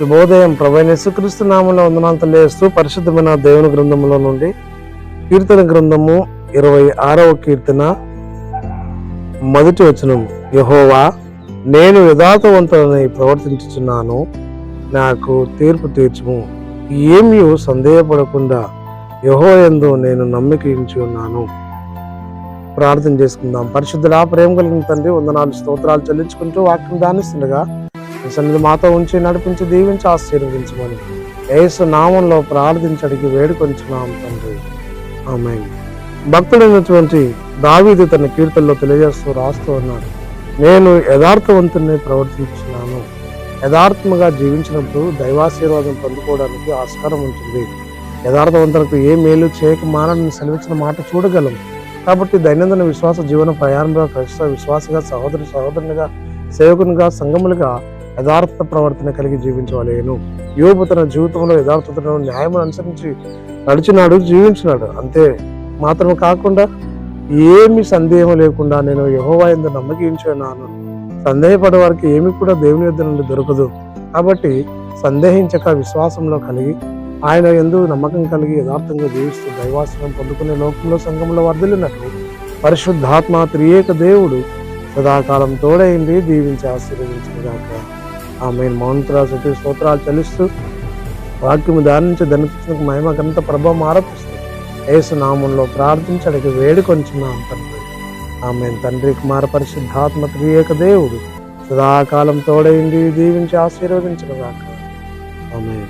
శుభోదయం. ప్రభువైన యేసుక్రీస్తు నామములో వందనాలు తెలియజేస్తూ పరిశుద్ధమైన దేవుని గ్రంథంలో నుండి కీర్తన గ్రంథము 26వ కీర్తన మొదటి వచనం. యెహోవా, నేను యథార్థవంతుడనై ప్రవర్తించుచున్నాను, నాకు తీర్పు తీర్చుము. ఏమీ సందేహపడకుండా యెహోవాయందు నేను నమ్మిక ఉంచి ఉన్నాను. ప్రార్థన చేసుకుందాం. పరిశుద్ధుడా, ప్రేమ కలిగిన తండ్రి, వందనాలు స్తోత్రాలు చెల్లించుకుంటూ వాక్యం ధ్యానిస్తుండగా సన్నిధి మాతో ఉంచి నడిపించి దీవించి ఆశీర్వదించమని యేసు నామంలో ప్రార్థించడానికి వేడుకొంచున్నాం తండ్రి, ఆమేన్. భక్తుడైనటువంటి దావీదు తన కీర్తనలో తెలియజేస్తూ రాస్తూ ఉన్నాడు, నేను యథార్థవంతుని ప్రవర్తించున్నాను. యథార్థముగా జీవించినప్పుడు దైవాశీర్వాదం పొందుకోవడానికి ఆస్కారం ఉంటుంది. యథార్థవంతులకు ఏ మేలు చేయక మానని సెలవిచ్చిన మాట చూడగలం. కాబట్టి దైనందిన విశ్వాస జీవన ప్రయాణంలో క్రైస్తవ విశ్వాసగా, సహోదరునిగా, సేవకునిగా, సంఘములుగా యథార్థ ప్రవర్తన కలిగి జీవించవలేను. యోబు తన జీవితంలో యథార్థతను, న్యాయమును అనుసరించి నడిచినాడు, జీవించినాడు. అంతే మాత్రమే కాకుండా ఏమి సందేహం లేకుండా నేను యెహోవా యందు నమ్మకం ఉంచి ఉన్నాను. సందేహపడే వారికి ఏమి కూడా దేవుని యొద్ద నుండి దొరకదు. కాబట్టి సందేహించక విశ్వాసంలో కలిగి ఆయన యందు నమ్మకం కలిగి యథార్థంగా జీవిస్తూ దైవాశ్రయం పొందుకునే లోకంలో, సంఘంలో వర్ధిల్లినట్లు పరిశుద్ధాత్మ త్రియేక దేవుడు సదాకాలం తోడైంది, దీవించి ఆశీర్వదించుగాక. ఆమేన్. మౌనతరాశి స్తోత్రాలు చెల్లిస్తూ వాక్యము ధ్యానించి ధనిపించడానికి మహిమ ఘనత ప్రభావం ఆరోపిస్తూ యేసు నామంలో ప్రార్థించడానికి వేడుకొంచున్నాం తండ్రి, ఆమేన్. తండ్రి, కుమార పరిశుద్ధాత్మ త్రియేక దేవుడు సదాకాలం తోడైంది, దీవించి ఆశీర్వదించుగాక. ఆమేన్.